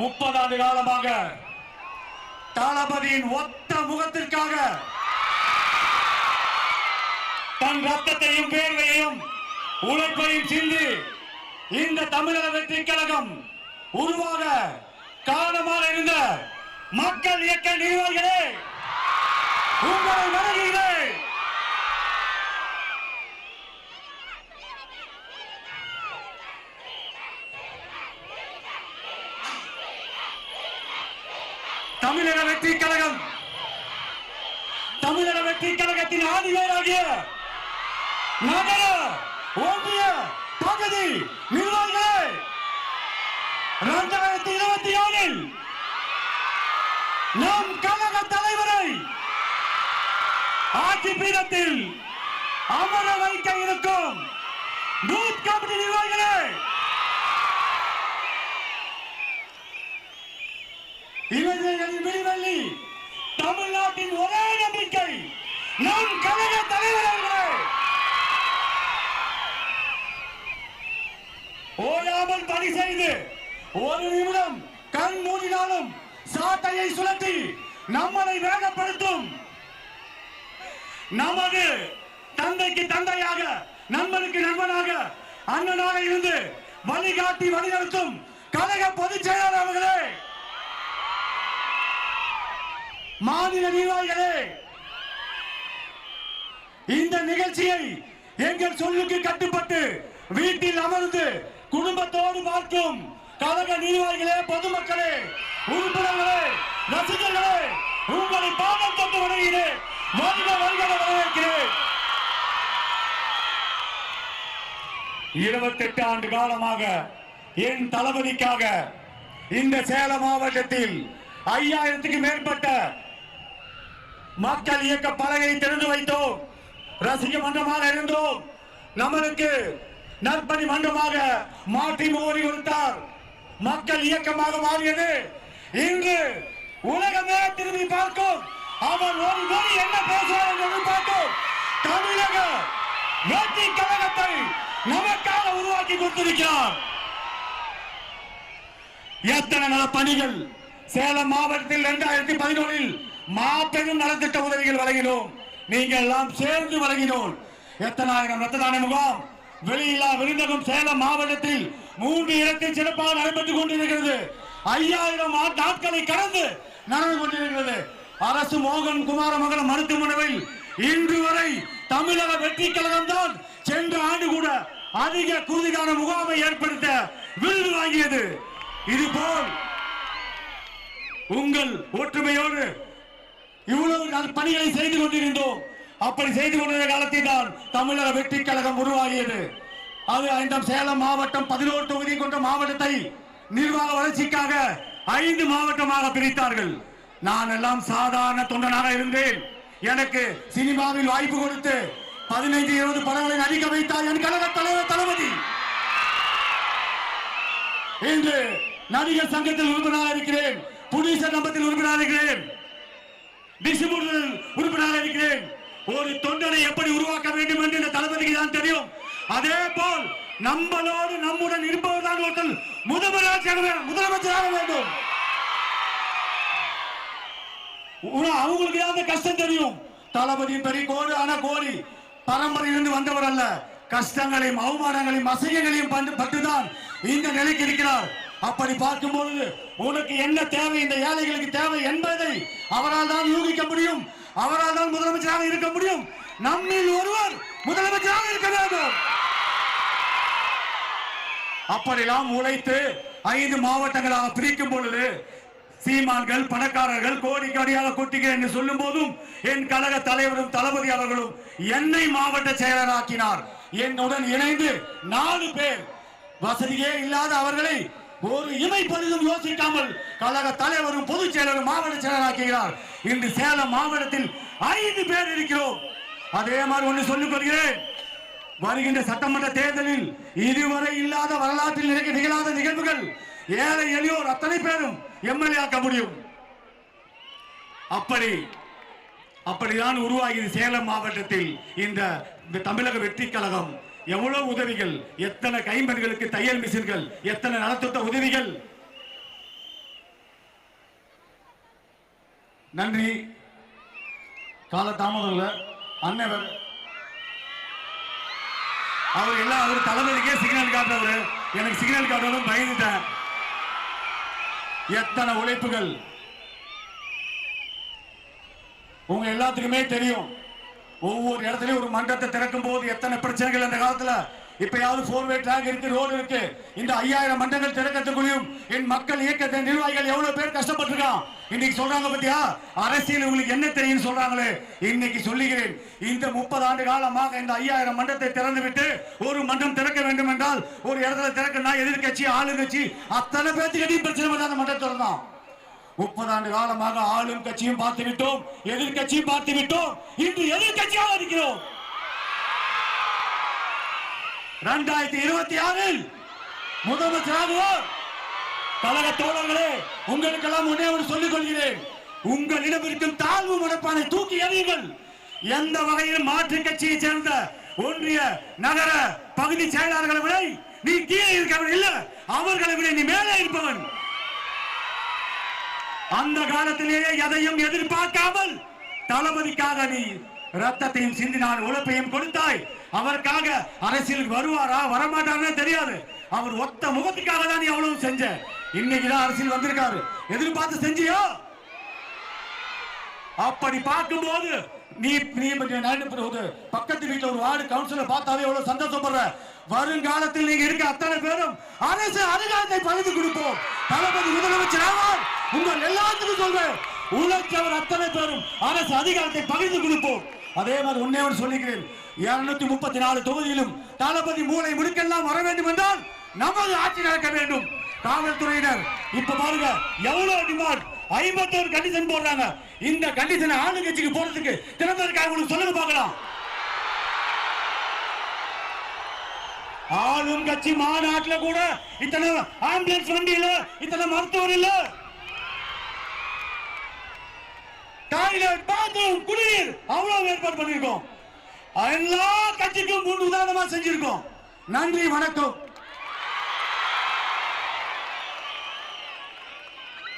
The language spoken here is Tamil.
30 ஆண்டு காலமாக தளபதியின் ஒத்த முகத்திற்காக தன் ரத்தத்தையும் வேர்வையையும் உழைப்பையும் சிந்தி இந்த தமிழக வெற்றி கழகம் உருவாக காரணமாக இருந்த மக்கள் இயக்க நிர்வாகிகளே, உங்களை வணங்குகிறேன். தமிழக வெற்றி கழகம், தமிழக வெற்றி கழகத்தின் ஆதிவேராகிய நகர ஒன்றிய பகுதி நிர்வாகிகளே, 2024 நம் கழக தலைவரை ஆட்சி பீடத்தில் அமர வைக்க இருக்கும் பூத் கமிட்டி நிர்வாகிகளே, இளைஞர்களின் விடிவெள்ளி தமிழ்நாட்டின் ஒரே நம்பிக்கை நம் கழக தலைவர்களே, ஓயாமல் பணி செய்து ஒரு நிமிடம் கண் மூடினாலும் சாட்டையை சுழற்றி நம்மளை வேகப்படுத்தும் நமது தந்தைக்கு தந்தையாக, நண்பனுக்கு நண்பனாக, அண்ணனாக இருந்து வழிகாட்டி வழிநடத்தும் கழக பொதுச் செயலாளர் அவர்களே, மாநில நிர்வாகிகளே, இந்த நிகழ்ச்சியை எங்கள் சொல்லுக்கு கட்டுப்பட்டு வீட்டில் அமர்ந்து குடும்பத்தோடு பார்க்கும் கழக நிர்வாகிகளே, பொதுமக்களே, உறுப்பினர்களே, ரசிகர்களே, உங்களை பாதம் தொட்டு வணங்குகிறேன். வருக வருக வரவேற்கிறேன். 28 ஆண்டு காலமாக என் தளபதிக்காக இந்த சேலம் மாவட்டத்தில் 5000க்கும் மேற்பட்ட மக்கள் இயக்க பலகை திறந்து வைத்தோம். ரசிக மன்றமாக இருந்தோம். நம்மளுக்கு நற்பணி மன்றமாக மாற்றி மோடி கொடுத்தார். மக்கள் இயக்கமாக மாறியது. இன்று உலகமே திரும்பி பார்க்கும். அவர் ஒரு மொழி என்ன பேசுவார் என்று பார்க்கும். தமிழக வெற்றி கழகத்தை நமக்காக உருவாக்கி கொடுத்திருக்கிறார். எத்தனை நல பணிகள் சேலம் மாவட்டத்தில் 2011 மாபெரும் நலத்திட்ட உதவிகள் வழங்கினோம். நீங்கள் எல்லாம் சேர்ந்து வழங்கினோம். எத்தனாயிரம் ரத்த தான முகாம், வெளியில்லா விருந்தகம் சேலம் மாவட்டத்தில் 3 இடத்தில் சிறப்பாக நடைபெற்றுக் கொண்டிருக்கிறது. 5000 நாட்களை கடந்து நடந்து கொண்டிருக்கிறது. அரசு மோகன் குமாரமங்கல மருத்துவமனையில் இன்று வரை தமிழக வெற்றி கழகம் தான் சென்ற ஆண்டு கூட அதிக குருதிகான முகாமை ஏற்படுத்த விருது வாங்கியது. இதுபோல் உங்கள் ஒற்றுமையோடு இவ்வளவு பணிகளை செய்து கொண்டிருந்தோம். அப்படி செய்து கொண்டிருந்த காலத்தில் தான் தமிழக வெற்றி கழகம் உருவாகியது. அது இந்த சேலம் மாவட்டம் 11 தொகுதி கொண்ட மாவட்டத்தை நிர்வாக வளர்ச்சிக்காக 5 மாவட்டமாக பிரித்தார்கள். நான் எல்லாம் சாதாரண தொண்டனாக இருந்தேன். எனக்கு சினிமாவில் வாய்ப்பு கொடுத்து 15-20 படங்களை நடிக்க வைத்தார் என் கழக தலைவர் தளபதி. இன்று நடிகர் சங்கத்தில் உறுப்பினராக இருக்கிறேன். புடிசர் நம்பத்தில் உறுப்பினராக இருக்கிறேன். டிஸ்ட்ரிபியூட்டர் உறுப்பினராக இருக்கிறேன். ஒரு தொண்டனை எப்படி உருவாக்க வேண்டும் என்று இந்த தளபதிக்கு தான் தெரியும். அதே போல் நம்மளோடு நம்முடன் இருப்பவர்தான் ஒருத்தர் முதலமைச்சராக வேண்டும். அவங்களுக்கு ஏதாவது கஷ்டம் தெரியும். தளபதியின் பெரிய கோடு ஆன கோடி பரம்பரையிலிருந்து வந்தவர் அல்ல. கஷ்டங்களையும் அவமானங்களையும் அசையங்களையும் பட்டுதான் இந்த நிலைக்கு இருக்கிறார். அப்படி பார்க்கும்போது உனக்கு என்ன தேவை, இந்த ஏழைகளுக்கு தேவை என்பதை அவரால் தான் யூகிக்க முடியும். அவரால் தான் முதலமைச்சராக இருக்க முடியும். நம்மில் ஒருவர் முதலமைச்சராக இருக்க வேண்டும். அப்படியெல்லாம் உழைத்து 5 மாவட்டங்களாக பிரிக்கும் பொழுது சீமான்கள், பணக்காரர்கள் கோடி கோடியாக கொட்டிகள் என்று சொல்லும் போதும் என் கழக தலைவரும் தளபதி அவர்களும் என்னை மாவட்ட செயலராக்கினார். என்னுடன் இணைந்து 4 பேர், வசதியே இல்லாத அவர்களை ஒரு இமைப்பொழுதும் யோசிக்காமல் கழக தலைவரும் பொதுச் செயலரும் மாவட்ட செயலராக்குகிறார். இன்று சேலம் மாவட்டத்தில் 5 பேர் இருக்கிறோம். அதே மாதிரி ஒன்று சொல்லிக் கொள்கிறேன். வருகின்ற சட்டமன்ற தேர்தலில் இதுவரை இல்லாத வரலாற்றில் நிகழாத நிகழ்வுகள் ஏழை எளியோர் அத்தனை பேரும் எம்எல்ஏ ஆக்க முடியும். அப்படிதான் உருவாகியது சேலம் மாவட்டத்தில் இந்த தமிழக வெற்றி கழகம். எவ்வளவு உதவிகள், எத்தனை கைம்பெண்களுக்கு தையல் மிஷின்கள், எத்தனை நலத்திட்ட உதவிகள். நன்றி. கால தாமதம் இல்ல அண்ணவர் அவர் எல்லாம் அவர் தளபதிக்கே சிக்னல் காட்டுறவரு. எனக்கு சிக்னல் காட்டணும் பயந்துட்டேன். எத்தனை உழைப்புகள் உங்க எல்லாத்துக்குமே தெரியும். ஒவ்வொரு இடத்துலயும் ஒரு மன்றத்தை திறக்கும் போது எத்தனை பிரச்சனைகள் அந்த காலத்துல. இப்பயாவது 4-வே ட்ராக் இருக்கு, ரோடு இருக்கு. இந்த 5000 மன்றங்கள் திறக்கத்துக்குள்ளையும் என் மக்கள் இயக்கத்தின் நிர்வாகிகள் எவ்வளவு பேர் கஷ்டப்பட்டிருக்கான். இன்னைக்கு சொல்றாங்க பத்தியா, அரசியல் உங்களுக்கு என்ன தெரியும் சொல்றாங்களே. இன்னைக்கு சொல்லுகிறேன், இந்த 30 ஆண்டு காலமாக இந்த 5000 மன்றத்தை திறந்து விட்டு ஒரு மன்றம் திறக்க வேண்டும் என்றால் ஒரு இடத்துல திறக்கணும்னா எதிர்கட்சி ஆளுங்கட்சி அத்தனை பேர்த்துக்கிட்டையும் பிரச்சனை பண்ண அந்த மன்றத்தை திறந்தோம். 30 ஆண்டு காலமாக ஆளும் கட்சியும் பார்த்து விட்டோம், எதிர்கட்சியும் பார்த்து விட்டோம். இன்று எதிர்கட்சியாக இருக்கிறோம். 2026 முதலமைச்சராகுவோம். கழக தோழர்களே, உங்களுக்கெல்லாம் ஒன்னே ஒன்று சொல்லிக் கொள்கிறேன். உங்களிடம் இருக்கும் தாழ்வு மனப்பானை தூக்கி எறியுங்கள். எந்த வகையிலும் மாற்று கட்சியை சேர்ந்த ஒன்றிய நகர பகுதி செயலாளர்களை விட நீ கீழே இருக்கவன் இல்ல, அவர்களை விட நீ மேலே இருப்பவன். அந்த காலத்திலேயே எதையும் எதிர்பார்க்காமல் தளபதிக்காக நீ ரத்தத்தையும் சிந்தினான், உழைப்பையும் கொடுத்தாய். அவருக்காக அரசியலுக்கு வருவாரா வரமாட்டாரே தெரியாது. அவர் ஒத்த முகத்துக்காக தான் நீ அவ்வளவு செஞ்ச. இன்னைக்குதான் அரசியல் வந்திருக்காரு, எதிர்பார்த்து செஞ்சியோ? அப்படி பார்க்கும்போது நீ பக்கத்து வீட்டுல ஒரு வார்டு கவுன்சிலர் பார்த்தாவே எவ்வளவு சந்தோஷப்படுற. வருங்காலத்தில் நீங்க இருக்க அத்தனை பேரும் அரசு அதிகாரத்தை பகிர்ந்து கொடுப்போம். தளபதி முதலமைச்சர் ஆவார். உங்கள் எல்லாத்துக்கும் சொல்றேன், உழைச்சவர் அத்தனை பேரும் அரசு அதிகாரத்தை பகிர்ந்து கொடுப்போம். அதே மாதிரி ஒன்னே ஒன்று சொல்லிக்கிறேன், 234 தொகுதியிலும் தளபதி மூளை முடுக்கெல்லாம் வர வேண்டும் என்றால் நமது ஆட்சி நடக்க வேண்டும். காவல்துறையினர் இப்ப பாருங்க எவ்வளவு டிமாண்ட், 51 கண்டிஷன் போடுறாங்க. இந்த கண்டிஷனை ஆளுங்கட்சிக்கு போறதுக்கு திறந்ததற்காக உங்களுக்கு சொல்லுங்க பார்க்கலாம். ஆளும் கட்சி மாநாட்டில் கூட இத்தனை ஆம்புலன்ஸ் வண்டி இல்ல, இத்தனை மருத்துவர் இல்ல, டாய்லெட் பாத்ரூம் குடிநீர் அவ்வளவு ஏற்பாடு பண்ணிருக்கோம். எல்லா கட்சிக்கும் முன் உதாரணமா செஞ்சிருக்கோம். நன்றி, வணக்கம்.